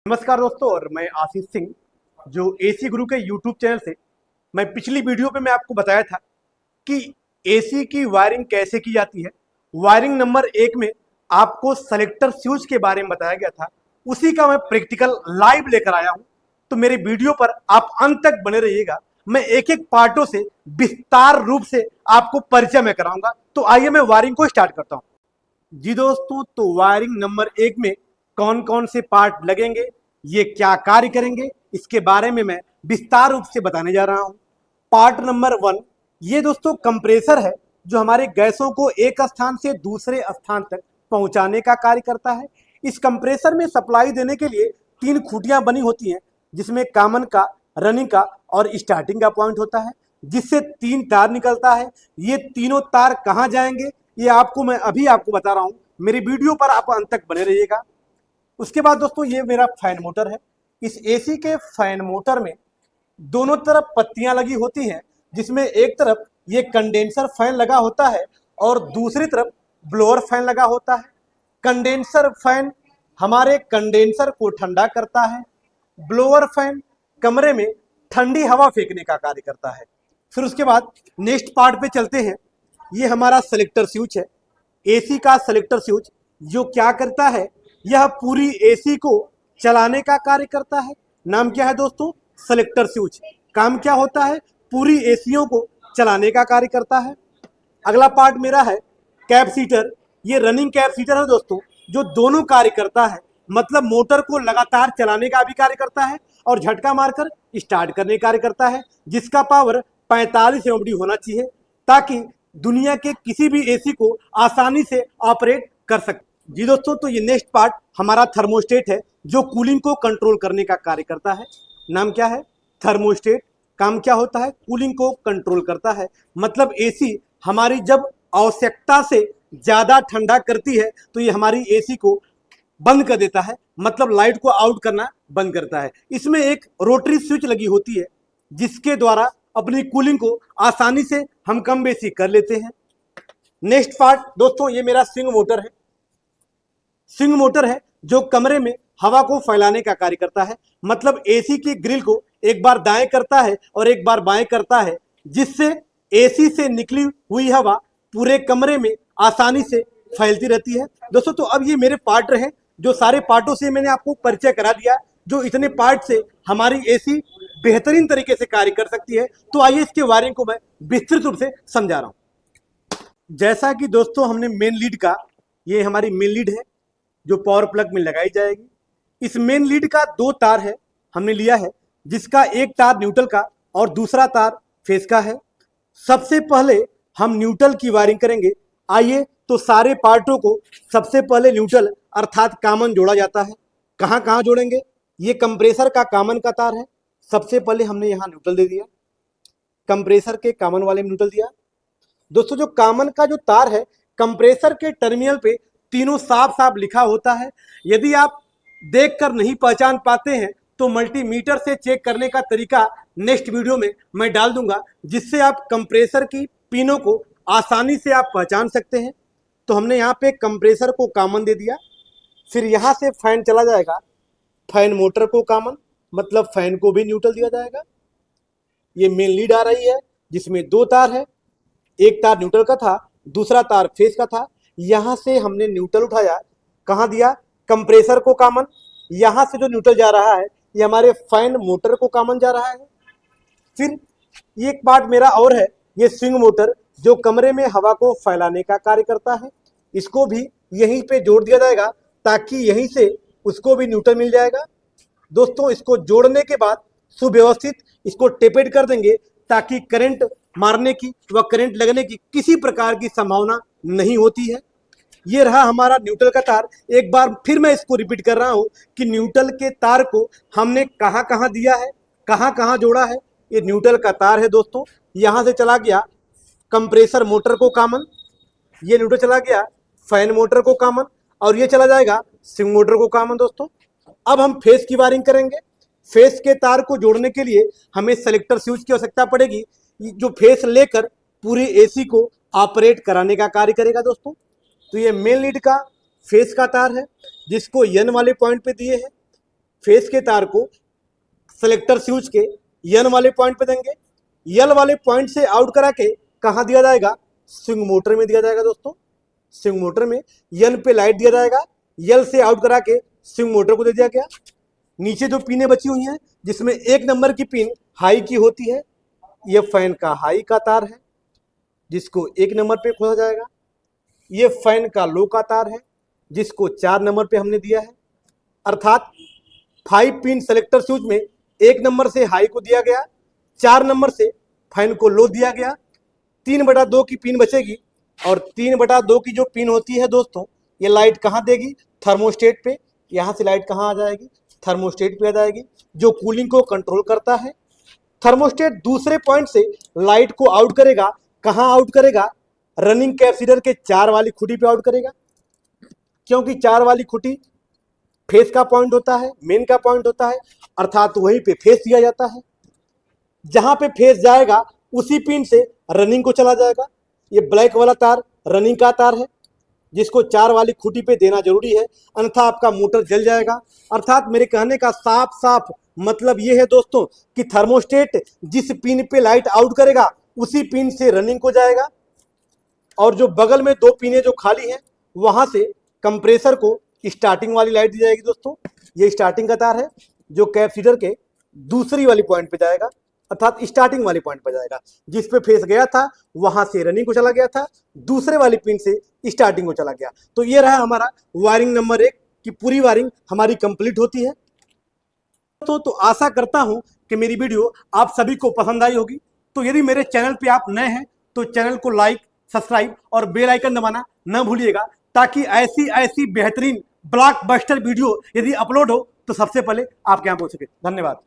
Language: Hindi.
नमस्कार दोस्तों, और मैं आशीष सिंह जो एसी गुरु के यूट्यूब चैनल से। मैं पिछली वीडियो पे मैं आपको बताया था कि एसी की वायरिंग कैसे की जाती है। वायरिंग नंबर 1 में आपको सेलेक्टर स्विच के बारे में बताया गया था, उसी का मैं प्रैक्टिकल लाइव लेकर आया हूं। तो मेरे वीडियो पर आप अंत तक बने रहिएगा। मैं एक एक पार्टों से विस्तार रूप से आपको परिचय में कराऊंगा। तो आइए मैं वायरिंग को स्टार्ट करता हूं। जी दोस्तों, तो वायरिंग नंबर 1 में कौन कौन से पार्ट लगेंगे, ये क्या कार्य करेंगे, इसके बारे में मैं विस्तार रूप से बताने जा रहा हूं। पार्ट नंबर 1, ये दोस्तों कंप्रेसर है जो हमारे गैसों को एक स्थान से दूसरे स्थान तक पहुंचाने का कार्य करता है। इस कंप्रेसर में सप्लाई देने के लिए 3 खूंटियां बनी होती हैं, जिसमें कॉमन का, रनिंग का और स्टार्टिंग का पॉइंट होता है, जिससे 3 तार निकलता है। ये तीनों तार कहां जाएंगे ये आपको मैं अभी आपको बता रहा हूं। मेरी वीडियो पर आप अंत तक बने रहिएगा। उसके बाद दोस्तों ये मेरा फैन मोटर है। इस एसी के फैन मोटर में दोनों तरफ पत्तियां लगी होती हैं, जिसमें एक तरफ ये कंडेंसर फैन लगा होता है और दूसरी तरफ ब्लोअर फैन लगा होता है। कंडेंसर फैन हमारे कंडेंसर को ठंडा करता है, ब्लोअर फैन कमरे में ठंडी हवा फेंकने का कार्य करता है। फिर उसके बाद नेक्स्ट पार्ट पे चलते हैं। ये हमारा सेलेक्टर स्विच है, एसी का सेलेक्टर स्विच, जो क्या करता है, यह पूरी एसी को चलाने का कार्य करता है। नाम क्या है दोस्तों? Selector switch. काम क्या होता है? पूरी एसियों को चलाने का कार्य करता है। अगला पार्ट मेरा है कैपेसिटर। ये रनिंग कैपेसिटर है दोस्तों, जो दोनों कार्य करता है, मतलब मोटर को लगातार चलाने का भी कार्य करता है और झटका मारकर स्टार्ट करने का कार्य करता है, जिसका पावर 45 एमडी होना चाहिए, ताकि दुनिया के किसी भी एसी को आसानी से ऑपरेट कर सके। जी दोस्तों, तो ये नेक्स्ट पार्ट हमारा थर्मोस्टेट है, जो कूलिंग को कंट्रोल करने का कार्य करता है। नाम क्या है? थर्मोस्टेट। काम क्या होता है? कूलिंग को कंट्रोल करता है। मतलब एसी हमारी जब आवश्यकता से ज्यादा ठंडा करती है तो ये हमारी एसी को बंद कर देता है, मतलब लाइट को आउट करना बंद करता है। इसमें एक रोटरी स्विच लगी होती है, जिसके द्वारा अपनी कूलिंग को आसानी से हम कम बेसी कर लेते हैं। नेक्स्ट पार्ट दोस्तों, ये मेरा स्विंग मोटर है। स्विंग मोटर है जो कमरे में हवा को फैलाने का कार्य करता है, मतलब एसी की ग्रिल को एक बार दाएं करता है और एक बार बाएं करता है, जिससे एसी से निकली हुई हवा पूरे कमरे में आसानी से फैलती रहती है। दोस्तों, तो अब ये मेरे पार्ट रहे, जो सारे पार्टों से मैंने आपको परिचय करा दिया, जो इतने पार्ट से हमारी एसी बेहतरीन तरीके से कार्य कर सकती है। तो आइए इसके वायरिंग को मैं विस्तृत रूप से समझा रहा हूं। जैसा कि दोस्तों हमने मेन लीड का, ये हमारी मेन लीड है जो पावर प्लग में लगाई जाएगी। इस मेन लीड का 2 तार है हमने लिया है, जिसका एक तार न्यूट्रल का और दूसरा तार फेस का है। सबसे पहले हम न्यूट्रल की वायरिंग करेंगे। आइए, तो सारे पार्टों को सबसे पहले न्यूट्रल अर्थात कॉमन जोड़ा जाता है। कहां कहां जोड़ेंगे? ये कंप्रेसर का कॉमन का तार है। सबसे पहले हमने यहां न्यूट्रल दे दिया, कंप्रेसर के कॉमन वाले में न्यूट्रल दिया। दोस्तों, जो कॉमन का जो तार है, कंप्रेसर के टर्मिनल पे तीनों साफ साफ लिखा होता है। यदि आप देखकर नहीं पहचान पाते हैं तो मल्टीमीटर से चेक करने का तरीका नेक्स्ट वीडियो में मैं डाल दूंगा, जिससे आप कंप्रेसर की पिनों को आसानी से आप पहचान सकते हैं। तो हमने यहाँ पे कंप्रेसर को कॉमन दे दिया। फिर यहाँ से फैन चला जाएगा, फैन मोटर को कॉमन, मतलब फैन को भी न्यूट्रल दिया जाएगा। ये मेन लीड आ रही है, जिसमें 2 तार है, एक तार न्यूट्रल का था, दूसरा तार फेस का था। यहां से हमने न्यूट्रल उठाया, कहां दिया? कंप्रेसर को कॉमन। यहां से जो न्यूट्रल जा रहा है, ये हमारे फैन मोटर को कॉमन जा रहा है। फिर एक पार्ट मेरा और है, ये स्विंग मोटर, जो कमरे में हवा को फैलाने का कार्य करता है। इसको भी यहीं पे जोड़ दिया जाएगा, ताकि यहीं से उसको भी न्यूट्रल मिल जाएगा। दोस्तों, इसको जोड़ने के बाद सुव्यवस्थित इसको टेपेड कर देंगे, ताकि करंट मारने की व करंट लगने की किसी प्रकार की संभावना नहीं होती है। ये रहा हमारा न्यूट्रल का तार। एक बार फिर मैं इसको रिपीट कर रहा हूं कि न्यूट्रल के तार को हमने कहां कहां दिया है, कहां कहां जोड़ा है। ये न्यूट्रल का तार है दोस्तों, यहां से चला गया कंप्रेसर मोटर को कॉमन, ये न्यूट्रल चला गया फैन मोटर को कॉमन, और ये चला जाएगा स्विंग मोटर को कॉमन। दोस्तों, अब हम फेस की वायरिंग करेंगे। फेस के तार को जोड़ने के लिए हमें सेलेक्टर स्विच की आवश्यकता पड़ेगी, जो फेस लेकर पूरी एसी को ऑपरेट कराने का कार्य करेगा। दोस्तों, तो ये मेन लीड का फेस का तार है, जिसको एन वाले पॉइंट पे दिए हैं। फेस के तार को सेलेक्टर स्विच के एन वाले पॉइंट पे देंगे। एल वाले पॉइंट से आउट करा के कहाँ दिया जाएगा? स्विंग मोटर में दिया जाएगा दोस्तों। स्विंग मोटर में एन पे लाइट दिया जाएगा, एल से आउट करा के स्विंग मोटर को दे दिया गया। नीचे जो पिनें बची हुई हैं जिसमें 1 नंबर की पिन हाई की होती है, ये फैन का हाई का तार है जिसको 1 नंबर पे खोला जाएगा। ये फैन का लो का तार है जिसको 4 नंबर पे हमने दिया है। अर्थात 5 पिन सेलेक्टर स्विच में 1 नंबर से हाई को दिया गया, 4 नंबर से फैन को लो दिया गया। 3/2 की पिन बचेगी और 3/2 की जो पिन होती है दोस्तों, ये लाइट कहाँ देगी? थर्मोस्टेट पे। यहाँ से लाइट कहाँ आ जाएगी? थर्मोस्टेट पे आ जाएगी, जो कूलिंग को कंट्रोल करता है। थर्मोस्टेट दूसरे पॉइंट से लाइट को आउट करेगा। कहाँ आउट करेगा? रनिंग कैपेसिटर के 4 वाली खुटी पे आउट करेगा, क्योंकि 4 वाली खुटी फेस का पॉइंट होता है, मेन का पॉइंट होता है, अर्थात वहीं पे फेस दिया जाता है। जहां पे फेस जाएगा उसी पिन से रनिंग को चला जाएगा। ये ब्लैक वाला तार रनिंग का तार है जिसको 4 वाली खुटी पे देना जरूरी है, अन्यथा आपका मोटर जल जाएगा। अर्थात मेरे कहने का साफ साफ मतलब ये है दोस्तों कि थर्मोस्टेट जिस पिन पे लाइट आउट करेगा उसी पिन से रनिंग को जाएगा, और जो बगल में 2 पिनें जो खाली हैं वहां से कंप्रेसर को स्टार्टिंग वाली लाइट दी जाएगी दोस्तों। ये स्टार्टिंग का तार है जो कैपेसिटर के दूसरी वाली पॉइंट पे जाएगा, अर्थात स्टार्टिंग वाली पॉइंट पे जाएगा। जिस पे फेस गया था वहां से रनिंग को चला गया था, दूसरे वाली पिन से स्टार्टिंग को चला गया। तो ये रहा हमारा वायरिंग नंबर 1 की पूरी वायरिंग हमारी कंप्लीट होती है। तो आशा करता हूं कि मेरी वीडियो आप सभी को पसंद आई होगी। तो यदि मेरे चैनल पे आप नए हैं तो चैनल को लाइक, सब्सक्राइब और बेल आइकन दबाना न भूलिएगा, ताकि ऐसी बेहतरीन ब्लॉकबस्टर वीडियो यदि अपलोड हो तो सबसे पहले आपके यहाँ पहुंच सके। धन्यवाद।